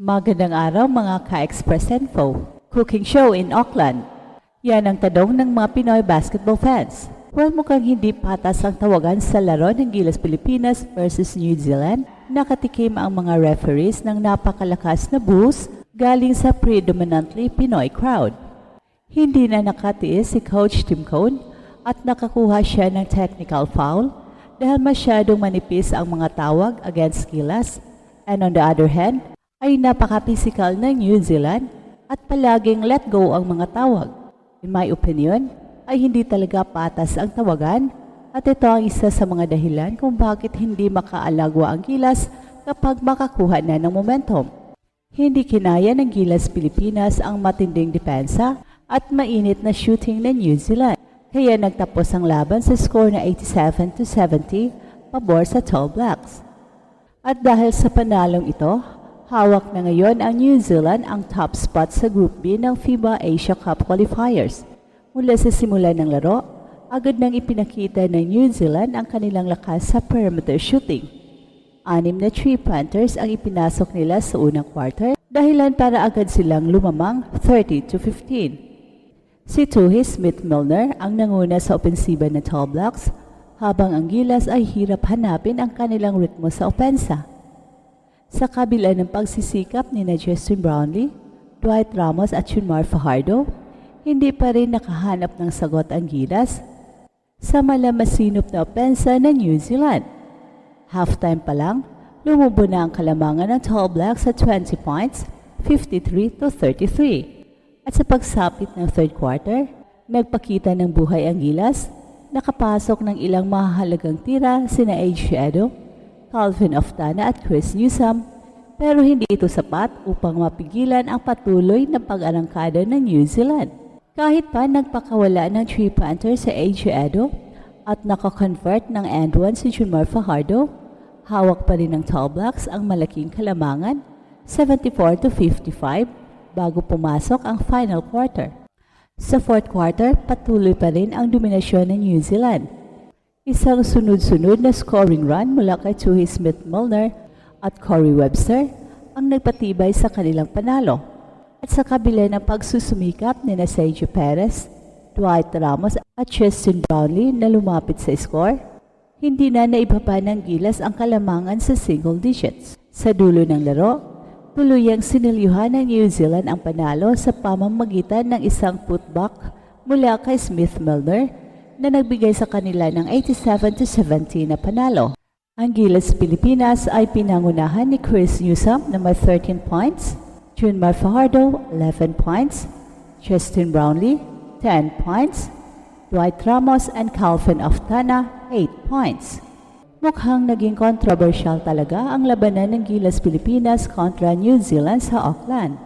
Magandang araw mga ka-Express Info. Cooking show in Auckland. Yan ang tanong ng mga Pinoy basketball fans. Well, mukhang hindi patas ang tawagan sa laro ng Gilas Pilipinas versus New Zealand. Nakatikim ang mga referees ng napakalakas na boost galing sa predominantly Pinoy crowd. Hindi na nakatiis si Coach Tim Cone at nakakuha siya ng technical foul dahil masyadong manipis ang mga tawag against Gilas. And on the other hand, ay napaka-physical ng New Zealand at palaging let go ang mga tawag. In my opinion, ay hindi talaga patas ang tawagan at ito ang isa sa mga dahilan kung bakit hindi makaalagwa ang Gilas kapag makakuha na ng momentum. Hindi kinaya ng Gilas Pilipinas ang matinding depensa at mainit na shooting ng New Zealand, kaya nagtapos ang laban sa score na 87-70 pabor sa Tall Blacks. At dahil sa panalong ito, hawak na ngayon ang New Zealand ang top spot sa Group B ng FIBA Asia Cup Qualifiers. Mula sa simula ng laro, agad nang ipinakita ng New Zealand ang kanilang lakas sa perimeter shooting. 6 na 3-pointers ang ipinasok nila sa unang quarter, dahilan para agad silang lumamang 30-15. Si Tuhi Smith-Milner ang nanguna sa opensiba ng Tall Blacks, habang ang Gilas ay hirap hanapin ang kanilang ritmo sa opensa. Sa kabila ng pagsisikap ni Justin Brownlee, Dwight Ramos at Junmar Fajardo, hindi pa rin nakahanap ng sagot ang Gilas sa malamasinop na opensa ng New Zealand. Halftime pa lang, lumubo na ang kalamangan ng Tall Blacks sa 20 points, 53-33. At sa pagsapit ng third quarter, nagpakita ng buhay ang Gilas, nakapasok ng ilang mahalagang tira sina A.J. Edo, Calvin Oftana at Chris Newsome, pero hindi ito sapat upang mapigilan ang patuloy na pag-arangkada ng New Zealand. Kahit pa nagpakawala ng 3-pointer sa A.J. Edo at nakakonvert ng end one si Junmar Fajardo, hawak pa rin ng Tall Blacks ang malaking kalamangan, 74-55, bago pumasok ang final quarter. Sa fourth quarter, patuloy pa rin ang dominasyon ng New Zealand. Isang sunod-sunod na scoring run mula kay Tuhi Smith-Milner at Corey Webster ang nagpatibay sa kanilang panalo. At sa kabila ng pagsusumikap ni Sergio Perez, Dwight Ramos at Justin Brownlee na lumapit sa score, hindi na naibaba ng Gilas ang kalamangan sa single digits. Sa dulo ng laro, tuluyang sinilyuhan ng New Zealand ang panalo sa pamamagitan ng isang putback mula kay Smith-Milner na nagbigay sa kanila ng 87-70 na panalo. Ang Gilas Pilipinas ay pinangunahan ni Chris Newsome na may 13 points, Junmar Fajardo 11 points, Justin Brownlee 10 points, Dwight Ramos and Calvin Oftana 8 points. Mukhang naging controversial talaga ang labanan ng Gilas Pilipinas kontra New Zealand sa Auckland.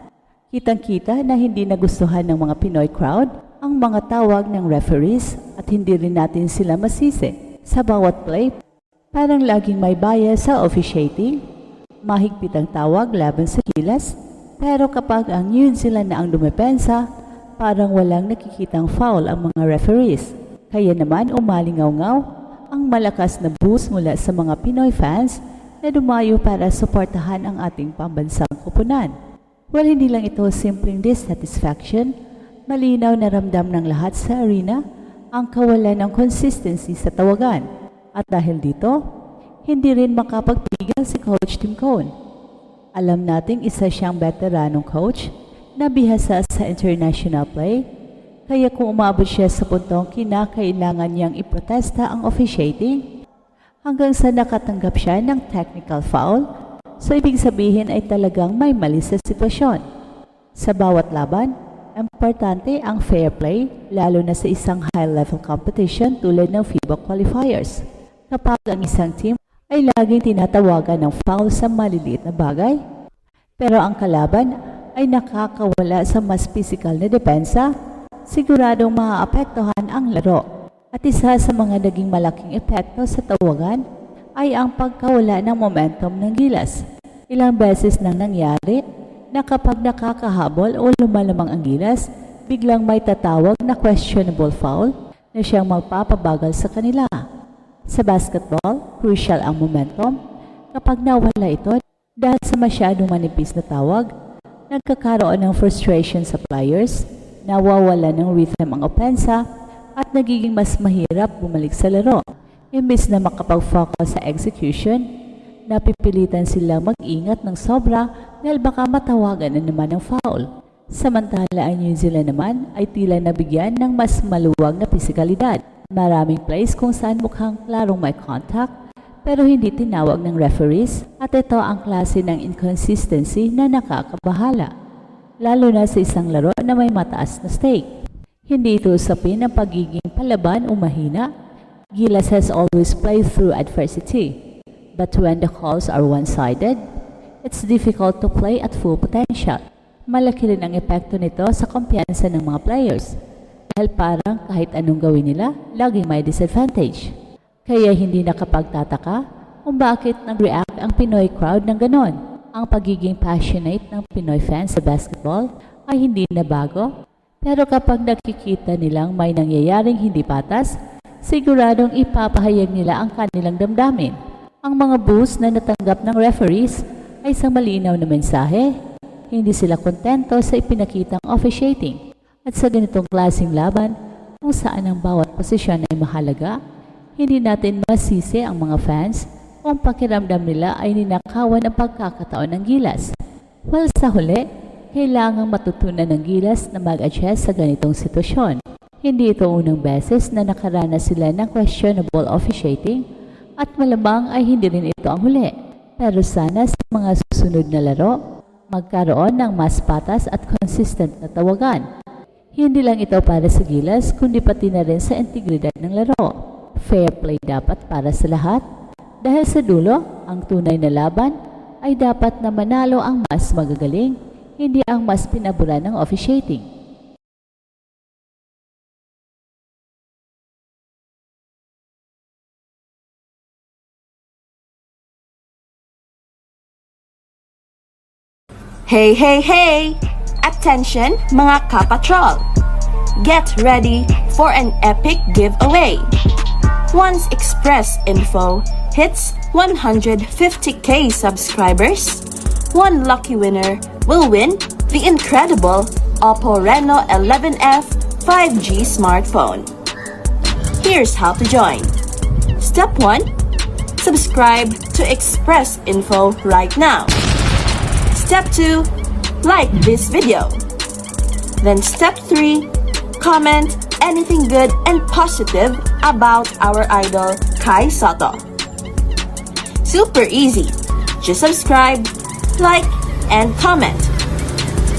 Kitang-kita na hindi nagustuhan ng mga Pinoy crowd ang mga tawag ng referees at hindi rin natin sila masisi. Sa bawat play, parang laging may bias sa officiating, mahigpit ang tawag laban sa Gilas, pero kapag ang New Zealand na ang dumepensa, parang walang nakikitang foul ang mga referees. Kaya naman umalingaw-ngaw ang malakas na boost mula sa mga Pinoy fans na dumayo para suportahan ang ating pambansang koponan. Well, hindi lang ito simpleng dissatisfaction, malinaw na ramdam ng lahat sa arena ang kawalan ng consistency sa tawagan. At dahil dito, hindi rin makapagpigil si Coach Tim Cone. Alam nating isa siyang veteranong coach na bihasa sa international play, kaya kung umabot siya sa puntong kinakailangan niyang iprotesta ang officiating, hanggang sa nakatanggap siya ng technical foul, so ibig sabihin ay talagang may mali sa sitwasyon. Sa bawat laban, importante ang fair play, lalo na sa isang high-level competition tulad ng FIBA qualifiers. Kapag ang isang team ay laging tinatawagan ng foul sa maliliit na bagay, pero ang kalaban ay nakakawala sa mas physical na depensa, siguradong maaapektuhan ang laro. At isa sa mga naging malaking epekto sa tawagan ay ang pagkawala ng momentum ng Gilas. Ilang beses nang nangyari na kapag nakakahabol o lumalamang ang Gilas, biglang may tatawag na questionable foul na siyang magpapabagal sa kanila. Sa basketball, crucial ang momentum. Kapag nawala ito, Dahil sa masyadong manipis na tawag, nagkakaroon ng frustration sa players, nawawala ng rhythm ang opensa, at nagiging mas mahirap bumalik sa laro. Imbis na makapag-focus sa execution, napipilitan silang mag-ingat ng sobra dahil baka matawagan na naman ng foul. Samantala ang New Zealand naman ay tila nabigyan ng mas maluwag na pisikalidad. Maraming plays kung saan mukhang klarong may contact pero hindi tinawag ng referees at ito ang klase ng inconsistency na nakakabahala. Lalo na sa isang laro na may mataas na stake. Hindi ito usapin ang pagiging palaban o mahina. Gilas has always played through adversity. But when the calls are one-sided, it's difficult to play at full potential. Malaki rin ang epekto nito sa kumpiyansa ng mga players. Dahil parang kahit anong gawin nila, laging may disadvantage. Kaya hindi nakapagtataka kung bakit nag-react ang Pinoy crowd ng ganon. Ang pagiging passionate ng Pinoy fans sa basketball ay hindi na bago. Pero kapag nakikita nilang may nangyayaring hindi patas, siguradong ipapahayag nila ang kanilang damdamin. Ang mga boos na natanggap ng referees ay isang malinaw na mensahe. Hindi sila kontento sa ipinakitang officiating. At sa ganitong klaseng laban, kung saan ang bawat posisyon ay mahalaga, hindi natin masisi ang mga fans kung pakiramdam nila ay ninakawan ang pagkakataon ng Gilas. Well, sa huli, kailangang matutunan ng Gilas na mag-adjust sa ganitong sitwasyon. Hindi ito unang beses na nakaranas sila ng questionable officiating at malamang ay hindi rin ito ang huli. Pero sana sa mga susunod na laro, magkaroon ng mas patas at consistent na tawagan. Hindi lang ito para sa Gilas kundi pati na rin sa integridad ng laro. Fair play dapat para sa lahat dahil sa dulo, ang tunay na laban ay dapat na manalo ang mas magagaling, hindi ang mas pinabura ng officiating. Hey, hey, hey! Attention mga kapatrol! Get ready for an epic giveaway! Once Express Info hits 150k subscribers, one lucky winner will win the incredible Oppo Reno 11F 5G smartphone. Here's how to join. Step 1. Subscribe to Express Info right now. Step 2. Like this video. Then step 3. Comment anything good and positive about our idol Kai Soto. Super easy. Just subscribe, like, and comment.